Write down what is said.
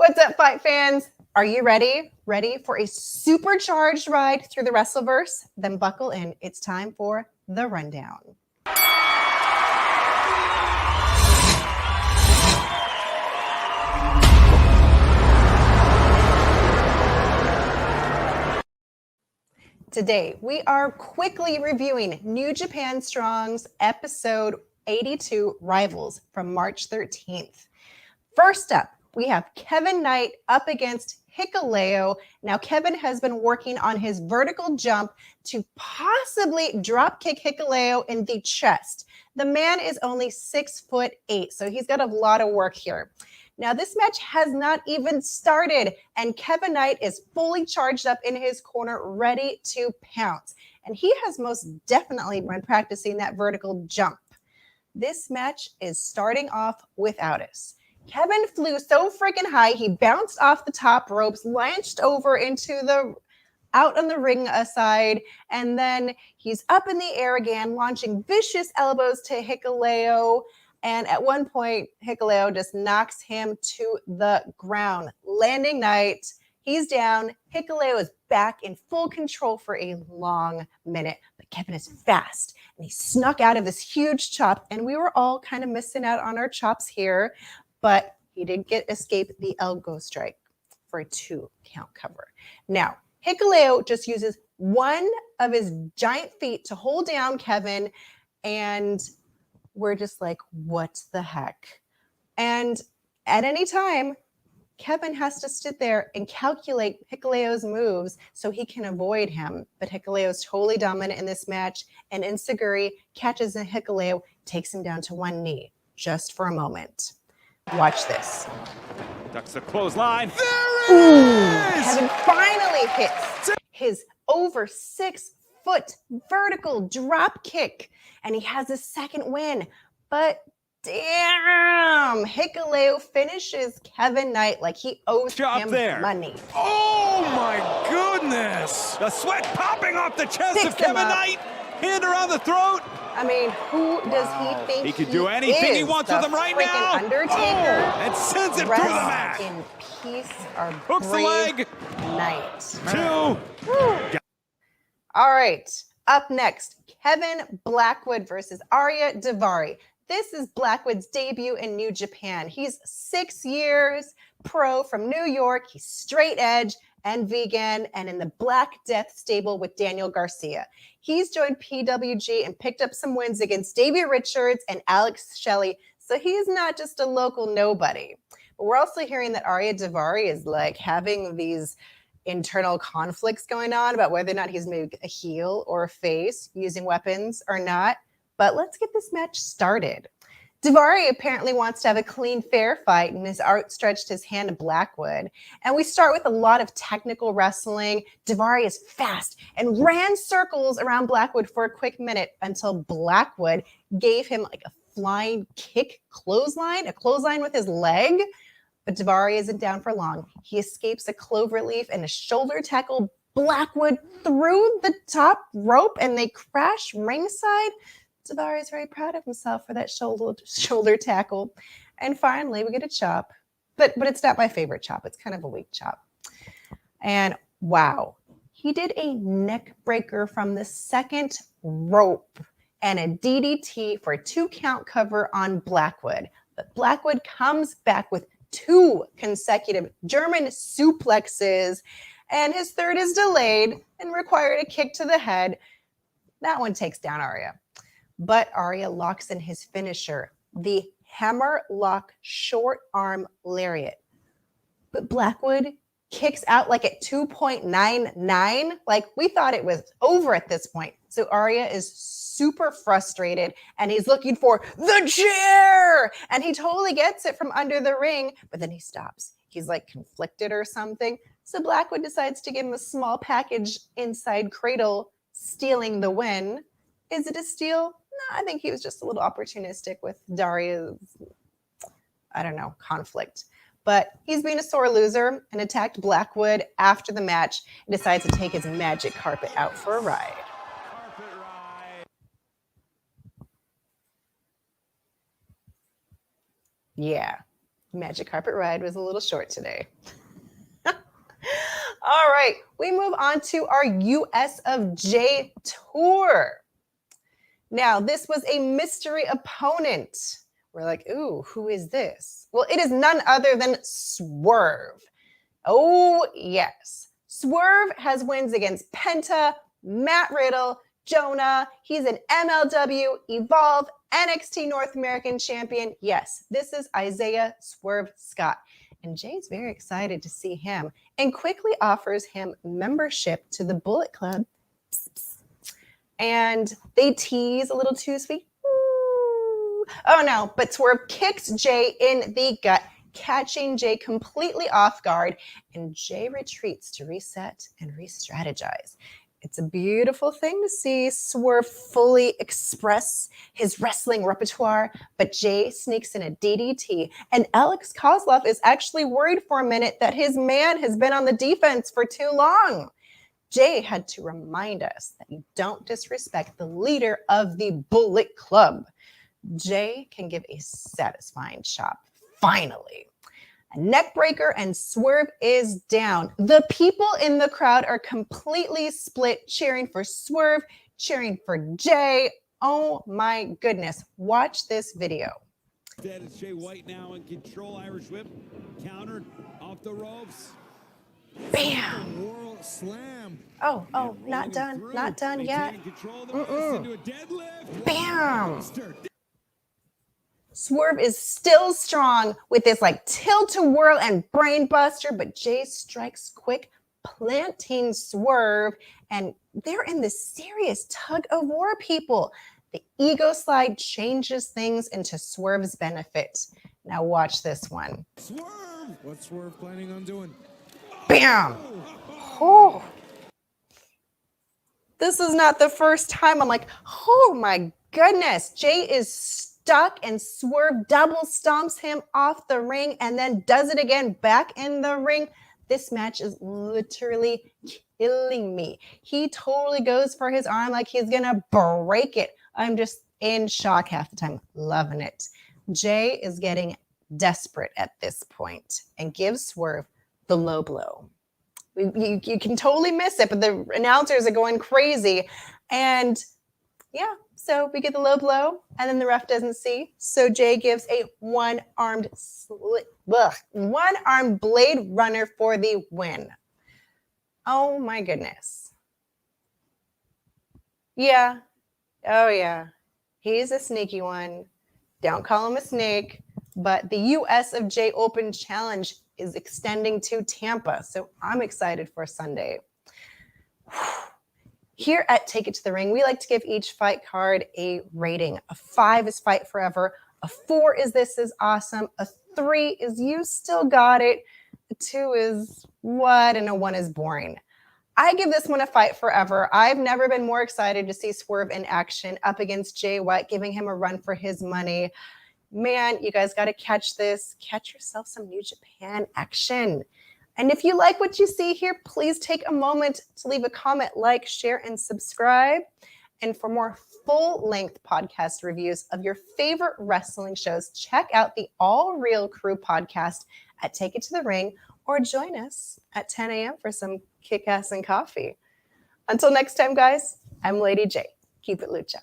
What's up, fight fans? Are you ready? Ready for a supercharged ride through the Wrestleverse? Then buckle in. It's time for the rundown. Today, we are quickly reviewing New Japan Strong's episode 82 Rivals from March 13th. First up, we have Kevin Knight up against Hikaru. Now, Kevin has been working on his vertical jump to possibly drop kick Hikaru in the chest. The man is only 6'8", so he's got a lot of work here. Now, this match has not even started, and Kevin Knight is fully charged up in his corner, ready to pounce. And he has most definitely been practicing that vertical jump. This match is starting off without us. Kevin flew so freaking high, he bounced off the top ropes, launched over into the out on the ring side, and then he's up in the air again, launching vicious elbows to Hikaru. And at one point, Hikaru just knocks him to the ground. Landing Knight, he's down. Hikaru is back in full control for a long minute. But Kevin is fast, and he snuck out of this huge chop. And we were all kind of missing out on our chops here. But he did escape the elbow strike for a 2 count cover. Now, Hikaru just uses one of his giant feet to hold down Kevin, and we're just like, what the heck? And at any time, Kevin has to sit there and calculate Hikaru's moves so he can avoid him. But Hikaru is totally dominant in this match, and Enziguri catches Hikaru, takes him down to one knee just for a moment. Watch this. Ducks the clothesline. There it is! Kevin finally hits his over 6-foot vertical drop kick, and he has a second win. But damn, Hikaru finishes Kevin Knight like he owes him money. Oh my goodness! The sweat popping off the chest of Kevin Knight. Hand around the throat. I mean, who does he think he could do anything he wants with him right now? Undertaker. And sends it through the mat. In peace, our hooks the leg. Knight. 2. All right. Up next, Kevin Blackwood versus Arya Daivari. This is Blackwood's debut in New Japan. He's 6 years pro from New York. He's straight edge and vegan, and in the Black Death stable with Daniel Garcia. He's joined PWG and picked up some wins against Davey Richards and Alex Shelley, so he's not just a local nobody. But we're also hearing that Arya Daivari is like having these internal conflicts going on about whether or not he's maybe a heel or a face, using weapons or not. But let's get this match started. Daivari apparently wants to have a clean, fair fight and has outstretched his hand to Blackwood. And we start with a lot of technical wrestling. Daivari is fast and ran circles around Blackwood for a quick minute until Blackwood gave him like a flying kick clothesline, a clothesline with his leg. But Daivari isn't down for long. He escapes a cloverleaf and a shoulder tackle Blackwood through the top rope, and they crash ringside. Daivari is very proud of himself for that shoulder tackle. And finally, we get a chop. But it's not my favorite chop. It's kind of a weak chop. And wow, he did a neck breaker from the second rope and a DDT for a 2 count cover on Blackwood. But Blackwood comes back with 2 consecutive German suplexes, and his third is delayed and required a kick to the head. That one takes down Arya. But Arya locks in his finisher, the hammer lock short arm lariat. But Blackwood kicks out like at 2.99. Like, we thought it was over at this point. So Arya is super frustrated, and he's looking for the chair. And he totally gets it from under the ring, but then he stops. He's like conflicted or something. So Blackwood decides to give him a small package inside cradle, stealing the win. Is it a steal? No, I think he was just a little opportunistic with Daria's, I don't know, conflict. But he's being a sore loser and attacked Blackwood after the match and decides to take his magic carpet out for a ride. Yeah. Magic carpet ride was a little short today. All right, we move on to our US of J tour. Now, this was a mystery opponent. We're like, ooh, who is this? Well, it is none other than Swerve. Oh, yes. Swerve has wins against Penta, Matt Riddle, Jonah. He's an MLW, Evolve, NXT North American champion. Yes, this is Isaiah Swerve Scott. And Jay's very excited to see him and quickly offers him membership to the Bullet Club. Psst, psst. And they tease a little too sweet. Ooh. Oh no, but Swerve kicks Jay in the gut, catching Jay completely off guard, and Jay retreats to reset and re-strategize. It's a beautiful thing to see Swerve fully express his wrestling repertoire, but Jay sneaks in a DDT, and Alex Kozlov is actually worried for a minute that his man has been on the defense for too long. Jay had to remind us that you don't disrespect the leader of the Bullet Club. Jay can give a satisfying chop, finally. A neck breaker and Swerve is down. The people in the crowd are completely split, cheering for Swerve, cheering for Jay. Oh my goodness. Watch this video. That is Jay White now in control. Irish whip, countered off the ropes. Bam. World slam. Oh, not done. Not done yet. Bam. Swerve is still strong with this like tilt-to-whirl and brain buster, but Jay strikes quick, planting Swerve, and they're in this serious tug of war, people. The ego slide changes things into Swerve's benefit. Now watch this one. Swerve! What's Swerve planning on doing? Bam! Oh. This is not the first time I'm like, oh my goodness. Jay is stuck and Swerve double stomps him off the ring and then does it again back in the ring. This match is literally killing me. He totally goes for his arm like he's gonna break it. I'm just in shock half the time, loving it. Jay is getting desperate at this point and gives Swerve the low blow. You can totally miss it, but the announcers are going crazy. And yeah, so we get the low blow, and then the ref doesn't see. So Jay gives a one-armed blade runner for the win. Oh my goodness. Yeah. Oh yeah. He's a sneaky one. Don't call him a snake. But the US of J Open Challenge is extending to Tampa. So I'm excited for Sunday. Here at Take It to the Ring, we like to give each fight card a rating. A 5 is fight forever. A 4 is this is awesome. A 3 is you still got it. A 2 is what? And a 1 is boring. I give this one a fight forever. I've never been more excited to see Swerve in action up against Jay White, giving him a run for his money. Man, you guys got to catch this. Catch yourself some New Japan action. And if you like what you see here, please take a moment to leave a comment, like, share, and subscribe. And for more full-length podcast reviews of your favorite wrestling shows, check out the All Real Crew podcast at Take It to the Ring, or join us at 10 a.m. for some kick-ass and coffee. Until next time, guys, I'm Lady J. Keep it lucha.